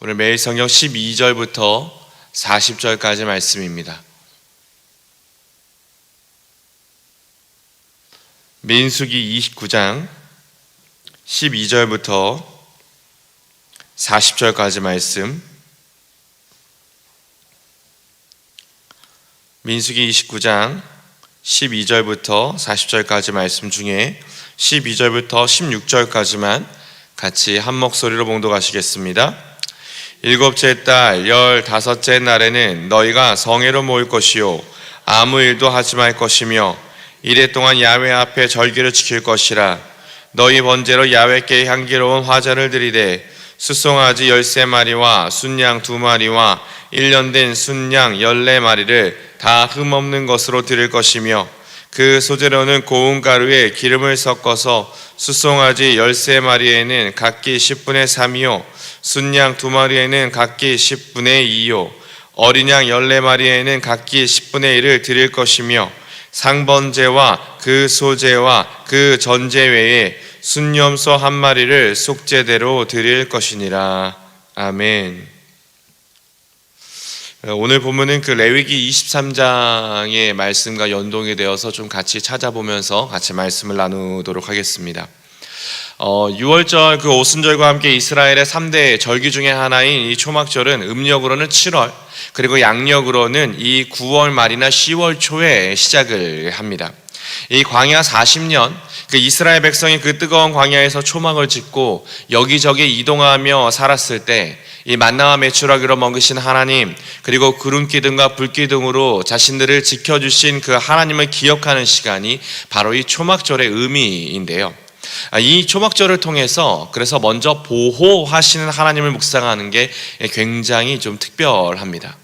오늘 매일 성경 12절부터 40절까지 말씀입니다. 민수기 29장 12절부터 40절까지 말씀. 민수기 29장 12절부터 40절까지 말씀 중에 12절부터 16절까지만 같이 한 목소리로 봉독하시겠습니다. 일곱째 달 15째 날에는 너희가 성회로 모일 것이요 아무 일도 하지 말 것이며 이래 동안 야훼 앞에 절기를 지킬 것이라. 너희 번제로 야훼께 향기로운 화제를 드리되 숫송아지 13마리와 순양 2마리와 1년 된 순양 14마리를 다 흠없는 것으로 드릴 것이며 그 소재로는 고운 가루에 기름을 섞어서 숫송아지 13마리에는 각기 10분의 3이요 순양 2마리에는 각기 10분의 2요 어린 양 14마리에는 각기 10분의 1을 드릴 것이며 상번제와 그 소제와 그 전제 외에 순염소 1마리를 속죄대로 드릴 것이니라. 아멘. 오늘 본문은 그 레위기 23장의 말씀과 연동이 되어서 좀 같이 찾아보면서 같이 말씀을 나누도록 하겠습니다. 6월절 그 오순절과 함께 이스라엘의 3대 절기 중에 하나인 이 초막절은 음력으로는 7월, 그리고 양력으로는 이 9월 말이나 10월 초에 시작을 합니다. 이 광야 40년, 그 이스라엘 백성이 그 뜨거운 광야에서 초막을 짓고 여기저기 이동하며 살았을 때 이 만나와 메추라기로 먹이신 하나님, 그리고 구름기둥과 불기둥으로 자신들을 지켜주신 그 하나님을 기억하는 시간이 바로 이 초막절의 의미인데요. 이 초막절을 통해서 그래서 먼저 보호하시는 하나님을 묵상하는 게 굉장히 좀 특별합니다.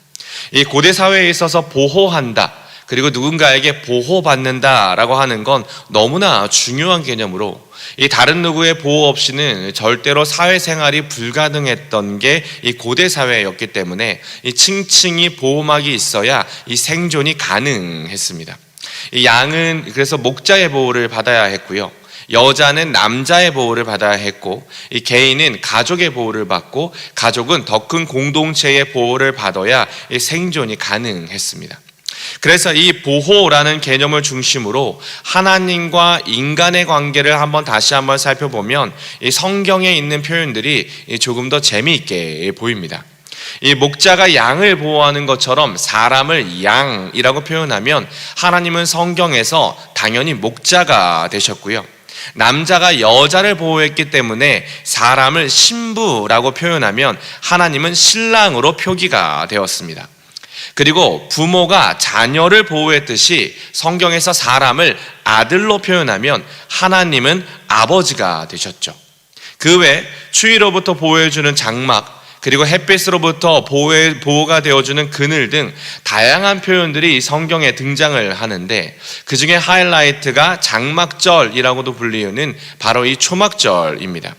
이 고대 사회에 있어서 보호한다, 그리고 누군가에게 보호받는다라고 하는 건 너무나 중요한 개념으로 이 다른 누구의 보호 없이는 절대로 사회생활이 불가능했던 게 이 고대 사회였기 때문에 이 층층이 보호막이 있어야 이 생존이 가능했습니다. 이 양은 그래서 목자의 보호를 받아야 했고요, 여자는 남자의 보호를 받아야 했고, 이 개인은 가족의 보호를 받고, 가족은 더 큰 공동체의 보호를 받아야 이 생존이 가능했습니다. 그래서 이 보호라는 개념을 중심으로 하나님과 인간의 관계를 다시 한번 살펴보면 이 성경에 있는 표현들이 조금 더 재미있게 보입니다. 이 목자가 양을 보호하는 것처럼 사람을 양이라고 표현하면 하나님은 성경에서 당연히 목자가 되셨고요, 남자가 여자를 보호했기 때문에 사람을 신부라고 표현하면 하나님은 신랑으로 표기가 되었습니다. 그리고 부모가 자녀를 보호했듯이 성경에서 사람을 아들로 표현하면 하나님은 아버지가 되셨죠. 그 외 추위로부터 보호해주는 장막, 그리고 햇빛으로부터 보호가 되어주는 그늘 등 다양한 표현들이 성경에 등장을 하는데, 그 중에 하이라이트가 장막절이라고도 불리는 바로 이 초막절입니다.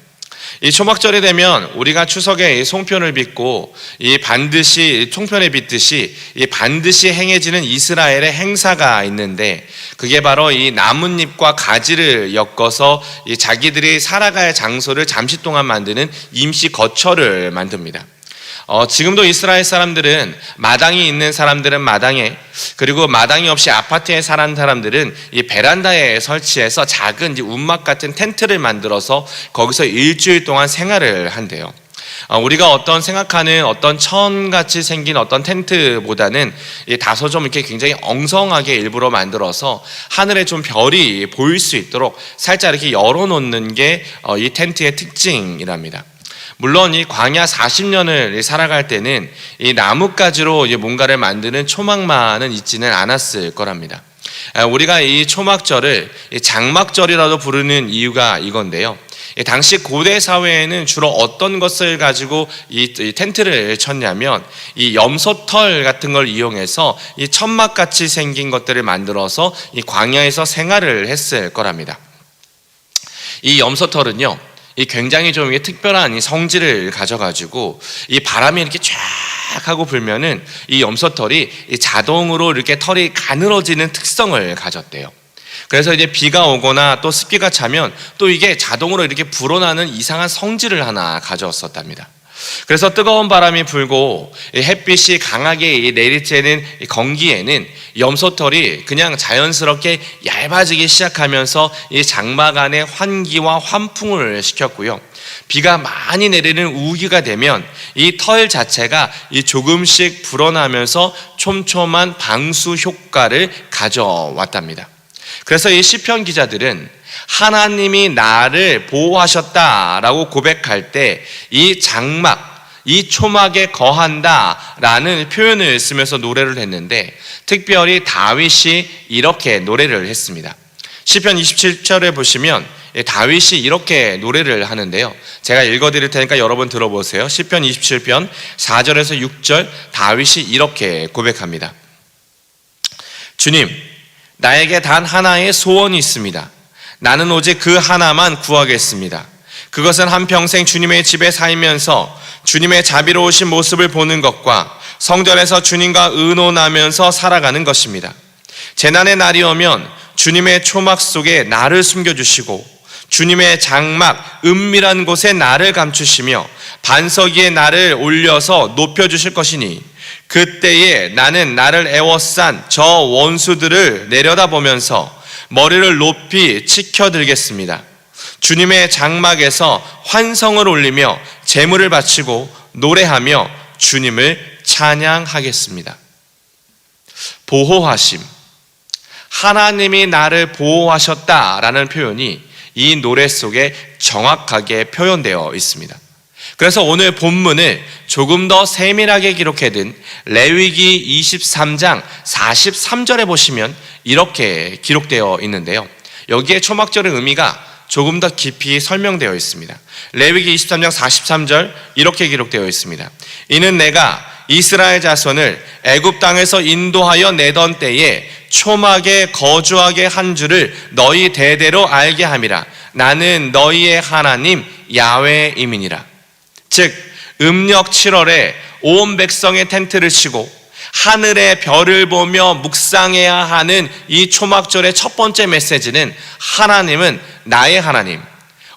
이 초막절이 되면 우리가 추석에 송편을 빚고 이 반드시 송편에 빚듯이 이 반드시 행해지는 이스라엘의 행사가 있는데, 그게 바로 이 나뭇잎과 가지를 엮어서 이 자기들이 살아갈 장소를 잠시 동안 만드는 임시 거처를 만듭니다. 지금도 이스라엘 사람들은 마당이 있는 사람들은 마당에, 그리고 마당이 없이 아파트에 사는 사람들은 이 베란다에 설치해서 작은 움막 같은 텐트를 만들어서 거기서 일주일 동안 생활을 한대요. 우리가 생각하는 어떤 천같이 생긴 어떤 텐트보다는 다소 좀 이렇게 굉장히 엉성하게 일부러 만들어서 하늘에 좀 별이 보일 수 있도록 살짝 이렇게 열어놓는 게 이 텐트의 특징이랍니다. 물론 이 광야 40년을 살아갈 때는 이 나뭇가지로 뭔가를 만드는 초막만은 있지는 않았을 거랍니다. 우리가 이 초막절을 장막절이라도 부르는 이유가 이건데요, 당시 고대 사회에는 주로 어떤 것을 가지고 이 텐트를 쳤냐면 이 염소털 같은 걸 이용해서 이 천막같이 생긴 것들을 만들어서 이 광야에서 생활을 했을 거랍니다. 이 염소털은요, 이 굉장히 좀 특별한 이 성질을 가져가지고 이 바람이 이렇게 쫙 하고 불면은 이 염소털이 자동으로 이렇게 털이 가늘어지는 특성을 가졌대요. 그래서 이제 비가 오거나 또 습기가 차면 또 이게 자동으로 이렇게 불어나는 이상한 성질을 하나 가져왔었답니다. 그래서 뜨거운 바람이 불고 햇빛이 강하게 내리쬐는 건기에는 염소털이 그냥 자연스럽게 얇아지기 시작하면서 이 장막 안에 환기와 환풍을 시켰고요. 비가 많이 내리는 우기가 되면 이 털 자체가 조금씩 불어나면서 촘촘한 방수 효과를 가져왔답니다. 그래서 이 시편 기자들은 하나님이 나를 보호하셨다라고 고백할 때 이 장막, 이 초막에 거한다라는 표현을 쓰면서 노래를 했는데, 특별히 다윗이 이렇게 노래를 했습니다. 시편 27절에 보시면 다윗이 이렇게 노래를 하는데요. 제가 읽어드릴 테니까 여러분 들어보세요. 시편 27편 4절에서 6절 다윗이 이렇게 고백합니다. 주님, 나에게 단 하나의 소원이 있습니다. 나는 오직 그 하나만 구하겠습니다. 그것은 한평생 주님의 집에 살면서 주님의 자비로우신 모습을 보는 것과 성전에서 주님과 의논하면서 살아가는 것입니다. 재난의 날이 오면 주님의 초막 속에 나를 숨겨주시고 주님의 장막 은밀한 곳에 나를 감추시며 반석 위에 나를 올려서 높여주실 것이니 그때에 나는 나를 애워싼 저 원수들을 내려다보면서 머리를 높이 치켜들겠습니다. 주님의 장막에서 환성을 올리며 제물을 바치고 노래하며 주님을 찬양하겠습니다. 보호하심, 하나님이 나를 보호하셨다라는 표현이 이 노래 속에 정확하게 표현되어 있습니다. 그래서 오늘 본문을 조금 더 세밀하게 기록해둔 레위기 23장 43절에 보시면 이렇게 기록되어 있는데요. 여기에 초막절의 의미가 조금 더 깊이 설명되어 있습니다. 레위기 23장 43절 이렇게 기록되어 있습니다. 이는 내가 이스라엘 자손을 애굽 땅에서 인도하여 내던 때에 초막에 거주하게 한 줄을 너희 대대로 알게 함이라. 나는 너희의 하나님 야훼임이니라. 즉 음력 7월에 온 백성의 텐트를 치고 하늘의 별을 보며 묵상해야 하는 이 초막절의 첫 번째 메시지는 하나님은 나의 하나님,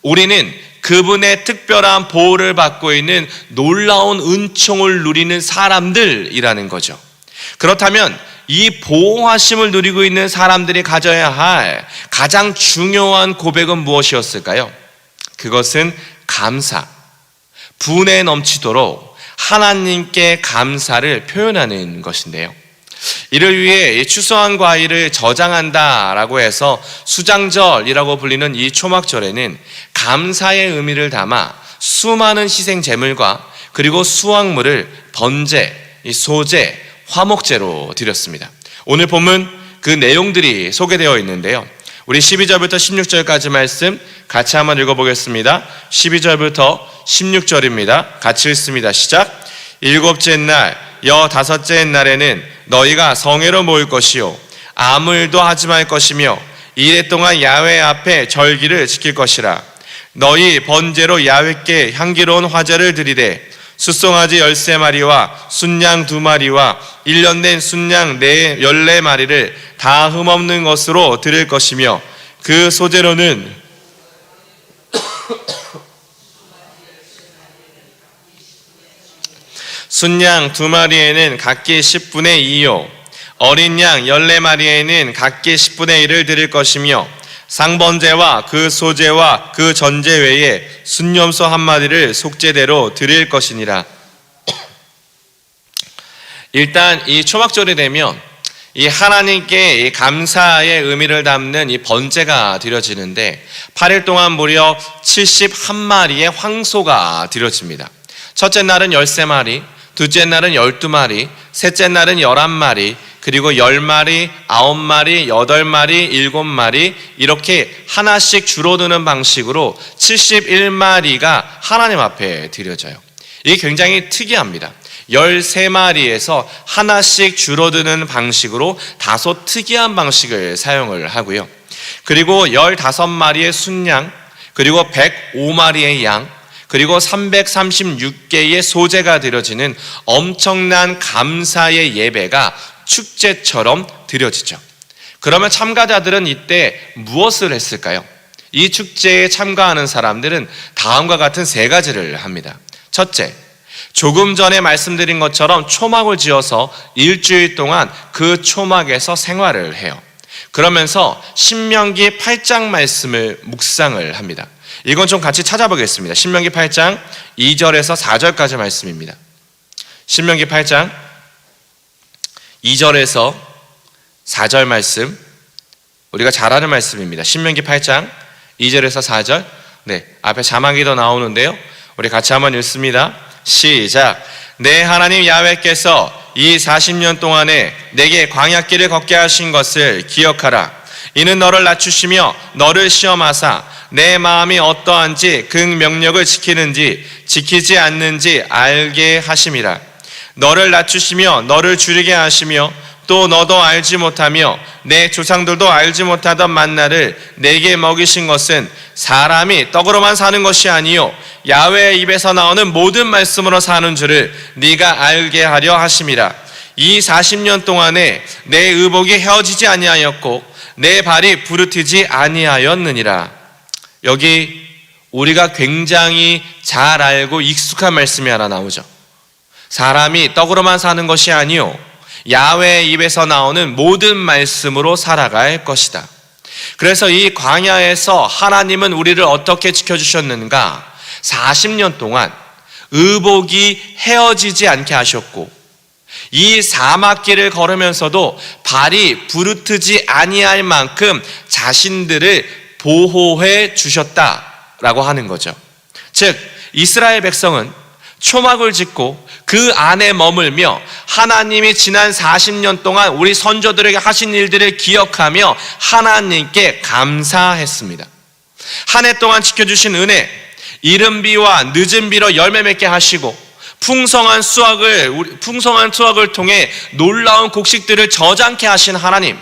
우리는 그분의 특별한 보호를 받고 있는 놀라운 은총을 누리는 사람들이라는 거죠. 그렇다면 이 보호하심을 누리고 있는 사람들이 가져야 할 가장 중요한 고백은 무엇이었을까요? 그것은 감사, 분에 넘치도록 하나님께 감사를 표현하는 것인데요. 이를 위해 추수한 과일을 저장한다라고 해서 수장절이라고 불리는 이 초막절에는 감사의 의미를 담아 수많은 희생 제물과 그리고 수확물을 번제, 소제, 화목제로 드렸습니다. 오늘 본문 그 내용들이 소개되어 있는데요. 우리 12절부터 16절까지 말씀 같이 한번 읽어보겠습니다. 12절부터 16절입니다. 같이 읽습니다. 시작. 일곱째 날, 15째 날에는 너희가 성회로 모일 것이요 아무 일도 하지 말 것이며 이래 동안 야훼 앞에 절기를 지킬 것이라. 너희 번제로 야훼께 향기로운 화제를 드리되 숫송아지 13마리와 순양 2마리와 1년 된 순양 14마리를 다 흠없는 것으로 드릴 것이며 그 소제로는 순양 2마리에는 각기 10분의 2요 어린 양 14마리에는 각기 10분의 1을 드릴 것이며 상번제와 그 소제와 그 전제 외에 순염소 1마리를 속제대로 드릴 것이니라. 일단 이 초막절이 되면 이 하나님께 이 감사의 의미를 담는 이 번제가 드려지는데 8일 동안 무려 71마리의 황소가 드려집니다. 첫째 날은 13마리, 둘째 날은 12마리, 셋째 날은 11마리, 그리고 10마리, 9마리, 8마리, 7마리 이렇게 하나씩 줄어드는 방식으로 71마리가 하나님 앞에 드려져요. 이게 굉장히 특이합니다. 13마리에서 하나씩 줄어드는 방식으로 다소 특이한 방식을 사용을 하고요. 그리고 15마리의 순양, 그리고 105마리의 양, 그리고 336개의 소제가 드려지는 엄청난 감사의 예배가 축제처럼 드려지죠. 그러면 참가자들은 이때 무엇을 했을까요? 이 축제에 참가하는 사람들은 다음과 같은 3가지를 합니다. 첫째, 조금 전에 말씀드린 것처럼 초막을 지어서 일주일 동안 그 초막에서 생활을 해요. 그러면서 신명기 8장 말씀을 묵상을 합니다. 이건 좀 같이 찾아보겠습니다. 신명기 8장 2절에서 4절까지 말씀입니다. 신명기 8장 2절에서 4절 말씀, 우리가 잘 아는 말씀입니다. 신명기 8장 2절에서 4절, 앞에 자막이 더 나오는데요. 우리 같이 한번 읽습니다. 시작. 내 하나님 야훼께서 이 40년 동안에 내게 광야길을 걷게 하신 것을 기억하라. 이는 너를 낮추시며 너를 시험하사 내 마음이 어떠한지 그 명령을 지키는지 지키지 않는지 알게 하심이라. 너를 낮추시며 너를 줄이게 하시며 또 너도 알지 못하며 내 조상들도 알지 못하던 만나를 내게 먹이신 것은 사람이 떡으로만 사는 것이 아니요 야훼의 입에서 나오는 모든 말씀으로 사는 줄을 네가 알게 하려 하심이라. 이 40년 동안에 내 의복이 헤어지지 아니하였고 내 발이 부르트지 아니하였느니라. 여기 우리가 굉장히 잘 알고 익숙한 말씀이 하나 나오죠. 사람이 떡으로만 사는 것이 아니요 야훼의 입에서 나오는 모든 말씀으로 살아갈 것이다. 그래서 이 광야에서 하나님은 우리를 어떻게 지켜주셨는가? 40년 동안 의복이 헤어지지 않게 하셨고 이 사막길을 걸으면서도 발이 부르트지 아니할 만큼 자신들을 보호해 주셨다라고 하는 거죠. 즉 이스라엘 백성은 초막을 짓고 그 안에 머물며 하나님이 지난 40년 동안 우리 선조들에게 하신 일들을 기억하며 하나님께 감사했습니다. 한 해 동안 지켜주신 은혜, 이른 비와 늦은 비로 열매 맺게 하시고 풍성한 수확을 통해 놀라운 곡식들을 저장케 하신 하나님,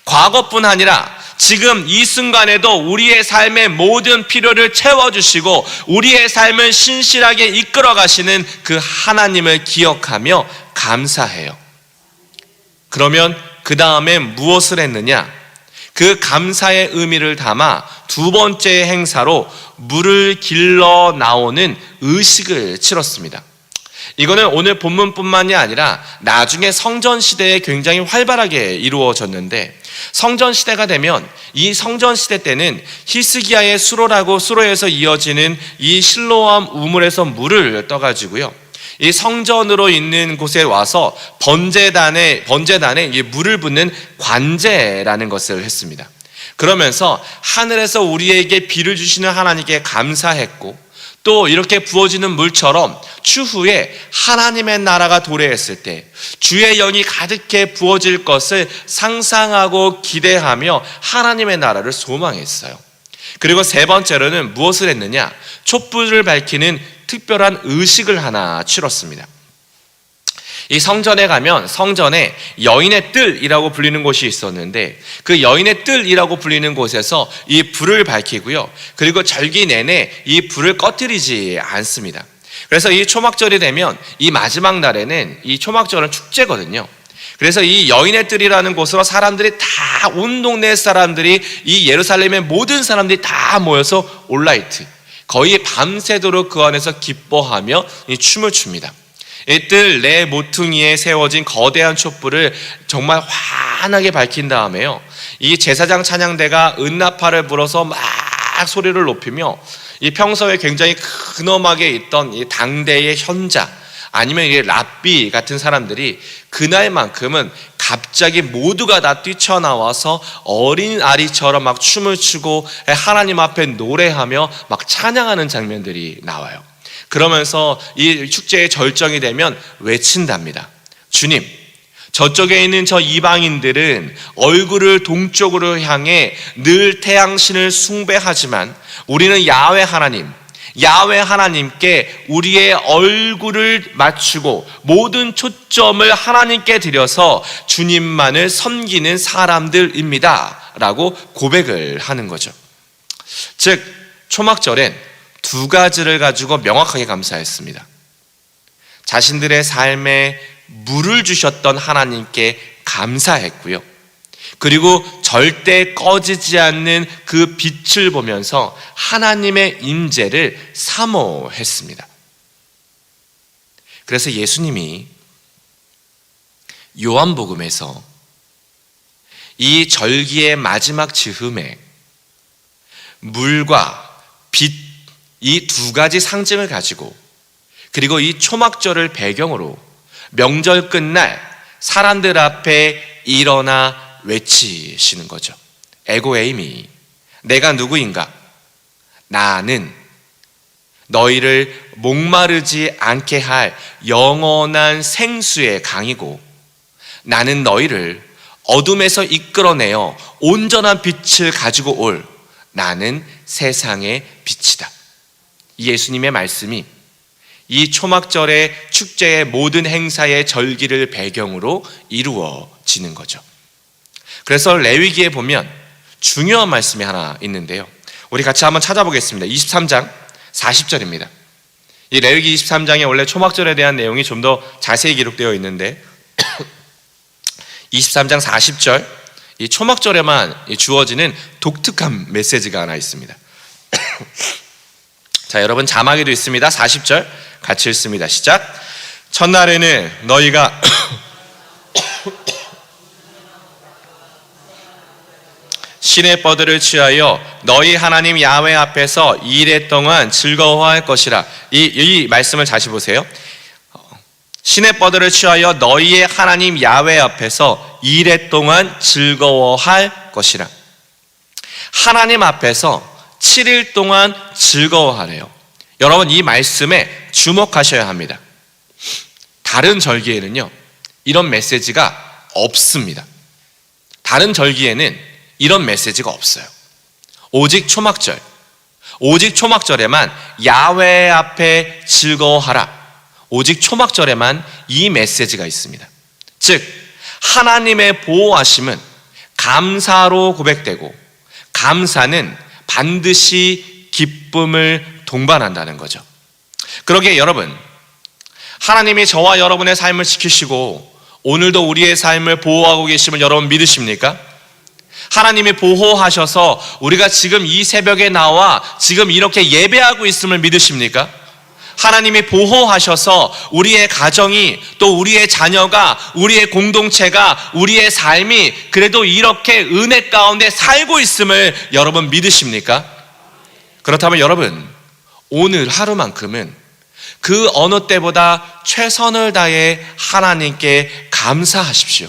과거뿐 아니라 지금 이 순간에도 우리의 삶의 모든 필요를 채워주시고 우리의 삶을 신실하게 이끌어 가시는 그 하나님을 기억하며 감사해요. 그러면 그 다음에 무엇을 했느냐? 그 감사의 의미를 담아 두 번째 행사로 물을 길러 나오는 의식을 치렀습니다. 이거는 오늘 본문뿐만이 아니라 나중에 성전 시대에 굉장히 활발하게 이루어졌는데, 성전 시대가 되면 이 성전 시대 때는 히스기야의 수로에서 이어지는 이 실로암 우물에서 물을 떠가지고요, 이 성전으로 있는 곳에 와서 번제단에 이 물을 붓는 관제라는 것을 했습니다. 그러면서 하늘에서 우리에게 비를 주시는 하나님께 감사했고, 또 이렇게 부어지는 물처럼 추후에 하나님의 나라가 도래했을 때 주의 영이 가득해 부어질 것을 상상하고 기대하며 하나님의 나라를 소망했어요. 그리고 세 번째로는 무엇을 했느냐? 촛불을 밝히는 특별한 의식을 하나 치렀습니다. 이 성전에 가면 성전에 여인의 뜰이라고 불리는 곳이 있었는데, 그 여인의 뜰이라고 불리는 곳에서 이 불을 밝히고요, 그리고 절기 내내 이 불을 꺼뜨리지 않습니다. 그래서 이 초막절이 되면 이 마지막 날에는, 이 초막절은 축제거든요. 그래서 이 여인의 뜰이라는 곳으로 사람들이 다, 온 동네 사람들이, 이 예루살렘의 모든 사람들이 다 모여서 올라이트, 거의 밤새도록 그 안에서 기뻐하며 이 춤을 춥니다. 이 뜰 내 모퉁이에 세워진 거대한 촛불을 정말 환하게 밝힌 다음에요, 이 제사장 찬양대가 은나팔을 불어서 막 소리를 높이며 이 평소에 굉장히 근엄하게 있던 이 당대의 현자, 아니면 이 랍비 같은 사람들이 그날만큼은 갑자기 모두가 다 뛰쳐나와서 어린 아리처럼 막 춤을 추고 하나님 앞에 노래하며 막 찬양하는 장면들이 나와요. 그러면서 이 축제의 절정이 되면 외친답니다. 주님, 저쪽에 있는 저 이방인들은 얼굴을 동쪽으로 향해 늘 태양신을 숭배하지만 우리는 야훼 하나님께 우리의 얼굴을 맞추고 모든 초점을 하나님께 드려서 주님만을 섬기는 사람들입니다 라고 고백을 하는 거죠. 즉 초막절엔 두 가지를 가지고 명확하게 감사했습니다. 자신들의 삶에 물을 주셨던 하나님께 감사했고요, 그리고 절대 꺼지지 않는 그 빛을 보면서 하나님의 임재를 사모했습니다. 그래서 예수님이 요한복음에서 이 절기의 마지막 즈음에 물과 빛, 이 두 가지 상징을 가지고, 그리고 이 초막절을 배경으로 명절 끝날 사람들 앞에 일어나 외치시는 거죠. 에고 에이미, 내가 누구인가? 나는 너희를 목마르지 않게 할 영원한 생수의 강이고, 나는 너희를 어둠에서 이끌어내어 온전한 빛을 가지고 올 나는 세상의 빛이다. 이 예수님의 말씀이 이 초막절의 축제의 모든 행사의 절기를 배경으로 이루어지는 거죠. 그래서 레위기에 보면 중요한 말씀이 하나 있는데요, 우리 같이 한번 찾아보겠습니다. 23장 40절입니다. 이 레위기 23장에 원래 초막절에 대한 내용이 좀 더 자세히 기록되어 있는데 23장 40절, 이 초막절에만 주어지는 독특한 메시지가 하나 있습니다. 자, 여러분 자막에도 있습니다. 40절 같이 읽습니다. 시작. 첫날에는 너희가 신의 뻗을 취하여 너희 하나님 야훼 앞에서 2일 동안 즐거워할 것이라. 이 말씀을 다시 보세요. 신의 뻗을 취하여 너희의 하나님 야훼 앞에서 2일 동안 즐거워할 것이라. 하나님 앞에서 7일 동안 즐거워하래요. 여러분, 이 말씀에 주목하셔야 합니다. 다른 절기에는요, 이런 메시지가 없습니다. 다른 절기에는 이런 메시지가 없어요. 오직 초막절에만 야훼 앞에 즐거워하라. 오직 초막절에만 이 메시지가 있습니다. 즉, 하나님의 보호하심은 감사로 고백되고, 감사는 반드시 기쁨을 동반한다는 거죠. 그러기에 여러분, 하나님이 저와 여러분의 삶을 지키시고 오늘도 우리의 삶을 보호하고 계심을 여러분 믿으십니까? 하나님이 보호하셔서 우리가 지금 이 새벽에 나와 지금 이렇게 예배하고 있음을 믿으십니까? 하나님이 보호하셔서 우리의 가정이, 또 우리의 자녀가, 우리의 공동체가, 우리의 삶이 그래도 이렇게 은혜 가운데 살고 있음을 여러분 믿으십니까? 그렇다면 여러분, 오늘 하루만큼은 그 어느 때보다 최선을 다해 하나님께 감사하십시오.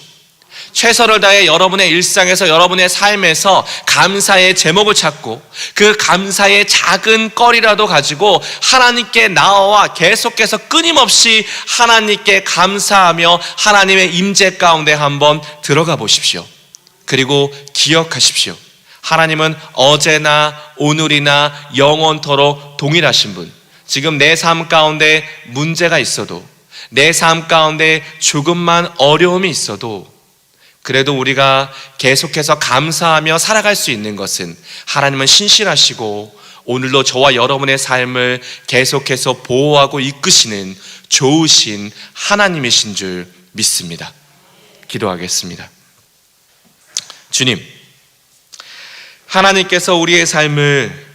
최선을 다해 여러분의 일상에서, 여러분의 삶에서 감사의 제목을 찾고 그 감사의 작은 거리라도 가지고 하나님께 나와 계속해서 끊임없이 하나님께 감사하며 하나님의 임재 가운데 한번 들어가 보십시오. 그리고 기억하십시오. 하나님은 어제나 오늘이나 영원토록 동일하신 분. 지금 내 삶 가운데 문제가 있어도, 내 삶 가운데 조금만 어려움이 있어도 그래도 우리가 계속해서 감사하며 살아갈 수 있는 것은 하나님은 신실하시고 오늘도 저와 여러분의 삶을 계속해서 보호하고 이끄시는 좋으신 하나님이신 줄 믿습니다. 기도하겠습니다. 주님, 하나님께서 우리의 삶을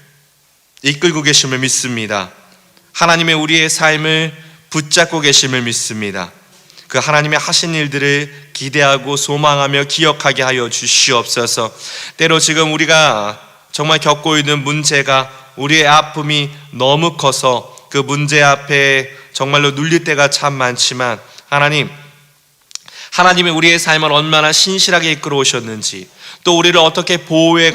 이끌고 계심을 믿습니다. 하나님의 우리의 삶을 붙잡고 계심을 믿습니다. 그 하나님의 하신 일들을 기대하고 소망하며 기억하게 하여 주시옵소서. 때로 지금 우리가 정말 겪고 있는 문제가, 우리의 아픔이 너무 커서 그 문제 앞에 정말로 눌릴 때가 참 많지만, 하나님이 우리의 삶을 얼마나 신실하게 이끌어 오셨는지, 또 우리를 어떻게 보호해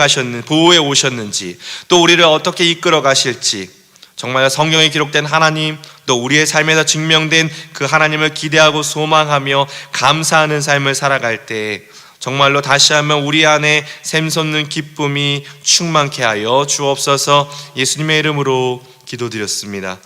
오셨는지, 또 우리를 어떻게 이끌어 가실지, 정말 성경에 기록된 하나님, 또 우리의 삶에서 증명된 그 하나님을 기대하고 소망하며 감사하는 삶을 살아갈 때 정말로 다시 한번 우리 안에 샘솟는 기쁨이 충만케 하여 주옵소서. 예수님의 이름으로 기도드렸습니다.